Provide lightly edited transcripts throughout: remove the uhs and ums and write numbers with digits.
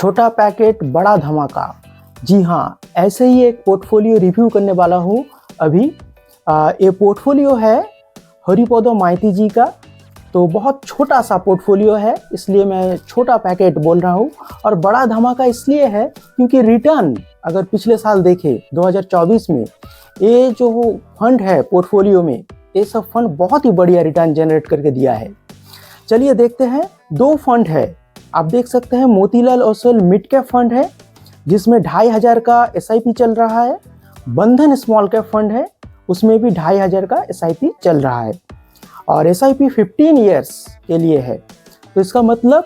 छोटा पैकेट बड़ा धमाका। जी हाँ, ऐसे ही एक पोर्टफोलियो रिव्यू करने वाला हूँ अभी। ये पोर्टफोलियो है हरिपदो माइती जी का। तो बहुत छोटा सा पोर्टफोलियो है, इसलिए मैं छोटा पैकेट बोल रहा हूँ। और बड़ा धमाका इसलिए है क्योंकि रिटर्न अगर पिछले साल देखे 2024 में, ये जो फंड है पोर्टफोलियो में, ये सब फंड बहुत ही बढ़िया रिटर्न जनरेट करके दिया है। चलिए देखते हैं। दो फंड है, आप देख सकते हैं। Motilal Oswal mid cap fund है जिसमें 2500 का SIP चल रहा है। बंधन स्मॉल कैप फंड है, उसमें भी 2500 का SIP चल रहा है। और SIP 15 ईयर्स के लिए है। तो इसका मतलब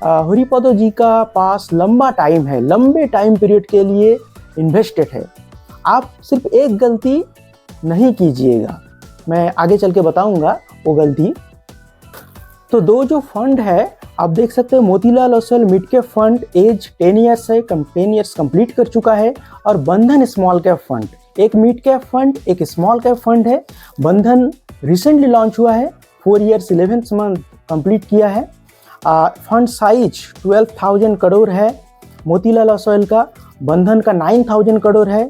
हरिपदो जी का पास लंबा टाइम है, लंबे टाइम पीरियड के लिए इन्वेस्टेड है। आप सिर्फ एक गलती नहीं कीजिएगा, मैं आगे चल के बताऊंगा वो गलती। तो दो जो फंड है आप देख सकते हैं, Motilal Oswal mid cap fund age 10 years है, 10 ईयर्स कंप्लीट कर चुका है। और बंधन स्मॉल कैप फंड, एक मिड कैप फंड एक स्मॉल कैप फंड है। बंधन रिसेंटली लॉन्च हुआ है, 4 ईयर्स 11 मंथ कंप्लीट किया है। फंड साइज 12,000 करोड़ है मोतीलाल ओसवाल का, बंधन का 9,000 करोड़ है।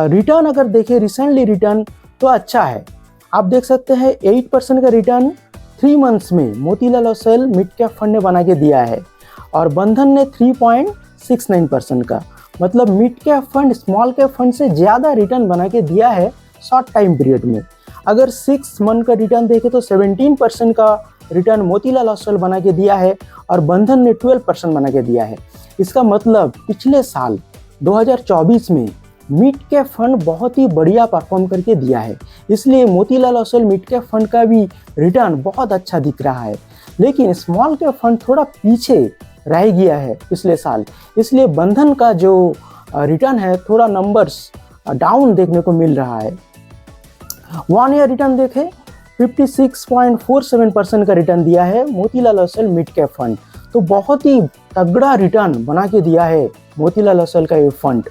रिटर्न अगर देखें रिसेंटली रिटर्न तो अच्छा है, आप देख सकते हैं 8% का रिटर्न 3 मंथ्स में Motilal Oswal mid cap fund ने बना के दिया है। और बंधन ने 3.69% का, मतलब mid cap fund small cap fund से ज़्यादा रिटर्न बना के दिया है शॉर्ट टाइम पीरियड में। अगर 6 मंथ का रिटर्न देखें तो 17% का रिटर्न मोतीलाल ओसवाल बना के दिया है और बंधन ने 12% बना के दिया है। इसका मतलब पिछले साल 2024 में मिड कैप फंड बहुत ही बढ़िया परफॉर्म करके दिया है, इसलिए Motilal Oswal mid cap fund का भी रिटर्न बहुत अच्छा दिख रहा है। लेकिन स्मॉल कैप फंड थोड़ा पीछे रह गया है पिछले साल, इसलिए बंधन का जो रिटर्न है थोड़ा नंबर्स डाउन देखने को मिल रहा है। 1 ईयर रिटर्न देखें 56.47% का रिटर्न दिया है Motilal Oswal mid cap fund. तो बहुत ही तगड़ा रिटर्न बना के दिया है मोतीलाल ओसवाल का ये फंड।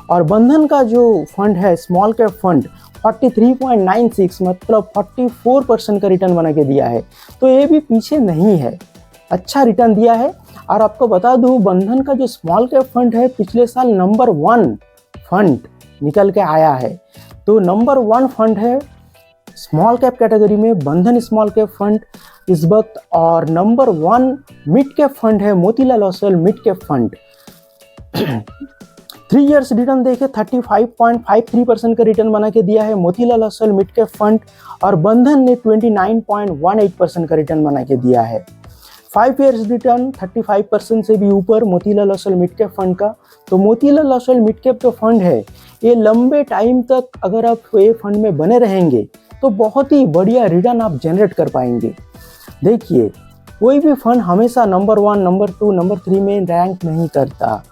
और बंधन का जो फंड है स्मॉल कैप फंड 43.96 मतलब 44% का रिटर्न बना के दिया है। तो ये भी पीछे नहीं है, अच्छा रिटर्न दिया है। और आपको बता दूं, बंधन का जो स्मॉल कैप फंड है पिछले साल नंबर 1 फंड निकल के आया है। तो नंबर 1 फंड है स्मॉल कैप कैटेगरी में बंधन स्मॉल कैप फंड इस वक्त। और नंबर 1 मिड कैप फंड है Motilal Oswal mid cap fund. 3 years return देखे 35.53% का रिटर्न बना के दिया है Motilal Oswal mid cap fund. और बंधन ने 29.18% का रिटर्न बना के दिया है। 5 ईयर्स रिटर्न 35% से भी ऊपर Motilal Oswal mid cap fund का। तो मोतीलाल ओसवाल मिड कैप जो फंड है ये लंबे टाइम तक अगर आप ये फंड में बने रहेंगे तो बहुत ही बढ़िया रिटर्न आप जनरेट कर पाएंगे। देखिए, कोई भी फंड हमेशा नंबर 1, नंबर 2, नंबर 3 में रैंक नहीं करता।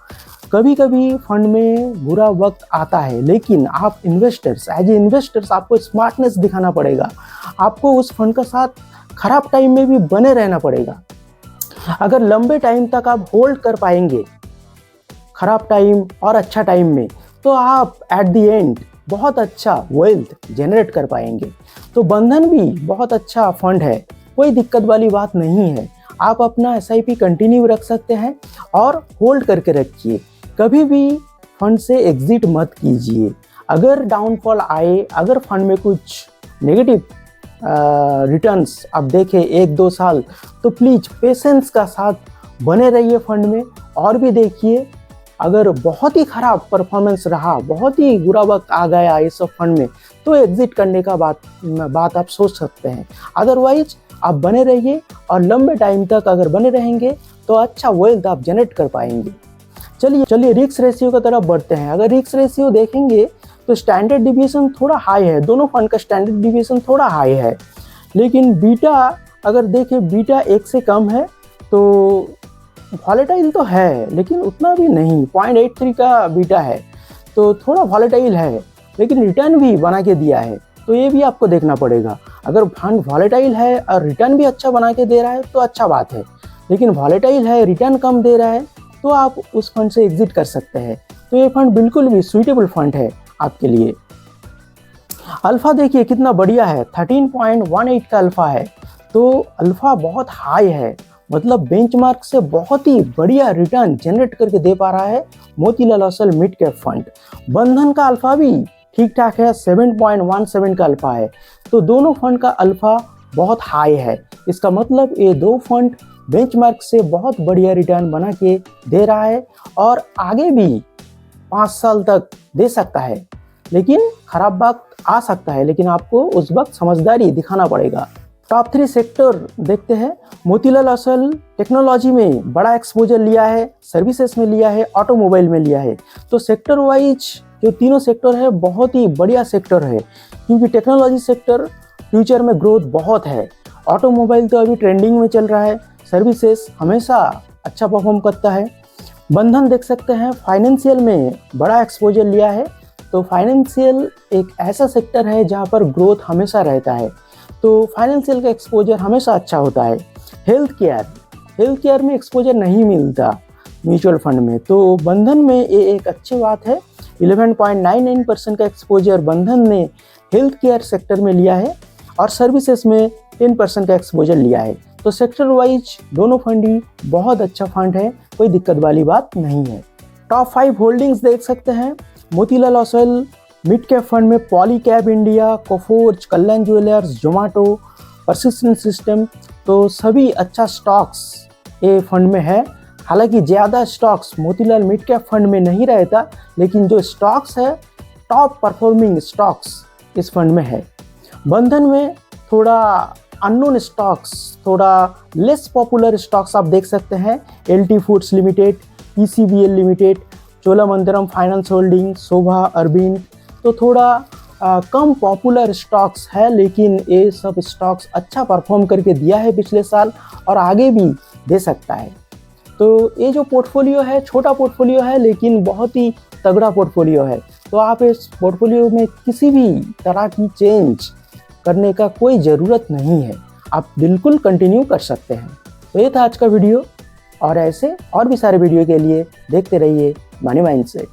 कभी कभी फंड में बुरा वक्त आता है, लेकिन आप इन्वेस्टर्स एज ए इन्वेस्टर्स आपको स्मार्टनेस दिखाना पड़ेगा। आपको उस फंड का साथ खराब टाइम में भी बने रहना पड़ेगा। अगर लंबे टाइम तक आप होल्ड कर पाएंगे खराब टाइम और अच्छा टाइम में, तो आप एट द एंड बहुत अच्छा वेल्थ जनरेट कर पाएंगे। तो बंधन भी बहुत अच्छा फंड है, कोई दिक्कत वाली बात नहीं है। आप अपना SIP कंटिन्यू रख सकते हैं और होल्ड करके रखिए, कभी भी फंड से एग्जिट मत कीजिए। अगर डाउनफॉल आए, अगर फंड में कुछ नेगेटिव रिटर्न्स आप देखें 1-2 साल, तो प्लीज़ पेशेंस का साथ बने रहिए फंड में। और भी देखिए, अगर बहुत ही ख़राब परफॉर्मेंस रहा, बहुत ही बुरा वक्त आ गया इस सब फंड में, तो एग्जिट करने का बात आप सोच सकते हैं। अदरवाइज आप बने रहिए और लंबे टाइम तक अगर बने रहेंगे तो अच्छा वेल्थ आप जनरेट कर पाएंगे। चलिए रिस्क रेशियो की तरफ बढ़ते हैं। अगर रिस्क रेशियो देखेंगे तो स्टैंडर्ड डिविएशन थोड़ा हाई है, दोनों फंड का स्टैंडर्ड डिविएशन थोड़ा हाई है। लेकिन बीटा अगर देखें, बीटा 1 से कम है। तो वॉलेटाइल तो है लेकिन उतना भी नहीं, 0.83 का बीटा है, तो थोड़ा वॉलेटाइल है, लेकिन रिटर्न भी बना के दिया है। तो ये भी आपको देखना पड़ेगा। अगर फंड वॉलेटाइल है और रिटर्न भी अच्छा बना के दे रहा है तो अच्छा बात है, लेकिन वॉलेटाइल है, रिटर्न कम दे रहा है, तो आप उस फंड से एग्जिट कर सकते हैं। तो ये फंड बिल्कुल भी सूटेबल फंड है आपके लिए। अल्फा देखिए कितना बढ़िया है, 13.18 का अल्फा है। तो अल्फा बहुत हाई है, मतलब बेंचमार्क से बहुत ही बढ़िया रिटर्न जनरेट करके दे पा रहा है Motilal Oswal mid cap fund. बंधन का अल्फा भी ठीक ठाक है, 7.17 का अल्फा है। तो दोनों फंड का अल्फा बहुत हाई है। इसका मतलब ये दो फंड बेंचमार्क से बहुत बढ़िया रिटर्न बना के दे रहा है और आगे भी 5 साल तक दे सकता है। लेकिन खराब वक्त आ सकता है, लेकिन आपको उस वक्त समझदारी दिखाना पड़ेगा। टॉप 3 सेक्टर देखते हैं। मोतीलाल ओसवाल टेक्नोलॉजी में बड़ा एक्सपोजर लिया है, सर्विसेज में लिया है, ऑटोमोबाइल में लिया है। तो सेक्टर वाइज जो तीनों सेक्टर है बहुत ही बढ़िया सेक्टर है, क्योंकि टेक्नोलॉजी सेक्टर फ्यूचर में ग्रोथ बहुत है। ऑटोमोबाइल तो अभी ट्रेंडिंग में चल रहा है, सर्विसेज हमेशा अच्छा परफॉर्म करता है। बंधन देख सकते हैं फाइनेंशियल में बड़ा एक्सपोजर लिया है। तो फाइनेंशियल एक ऐसा सेक्टर है जहां पर ग्रोथ हमेशा रहता है, तो फाइनेंशियल का एक्सपोजर हमेशा अच्छा होता है। हेल्थ केयर में एक्सपोजर नहीं मिलता म्यूचुअल फंड में, तो बंधन में ये एक अच्छी बात है। 11.99% का एक्सपोजर बंधन ने हेल्थ केयर सेक्टर में लिया है और सर्विसेज में 10% का एक्सपोजर लिया है। तो सेक्टर वाइज दोनों फंड ही बहुत अच्छा फंड है, कोई दिक्कत वाली बात नहीं है। टॉप 5 होल्डिंग्स देख सकते हैं। Motilal Oswal mid cap fund में पॉलीकैब इंडिया, कोफोर्ज, कल्याण ज्वेलर्स, जोमेटो, परसिस्टेंट सिस्टम, तो सभी अच्छा स्टॉक्स ये फंड में है। हालांकि ज़्यादा stocks Motilal mid cap fund में नहीं रहता, लेकिन जो स्टॉक्स है टॉप परफॉर्मिंग स्टॉक्स इस फंड में है। बंधन में थोड़ा अननोन स्टॉक्स, थोड़ा लेस पॉपुलर स्टॉक्स आप देख सकते हैं। LT foods limited, PCBL limited, Cholamandalam finance holding, Sobha, Arvind, तो थोड़ा कम पॉपुलर स्टॉक्स है, लेकिन ये सब स्टॉक्स अच्छा परफॉर्म करके दिया है पिछले साल और आगे भी दे सकता है। तो ये जो पोर्टफोलियो है छोटा पोर्टफोलियो है, लेकिन बहुत ही तगड़ा पोर्टफोलियो है। तो आप इस पोर्टफोलियो में किसी भी तरह की चेंज करने का कोई ज़रूरत नहीं है, आप बिल्कुल कंटिन्यू कर सकते हैं। तो ये था आज का वीडियो, और ऐसे और भी सारे वीडियो के लिए देखते रहिए मनी माइंडसेट।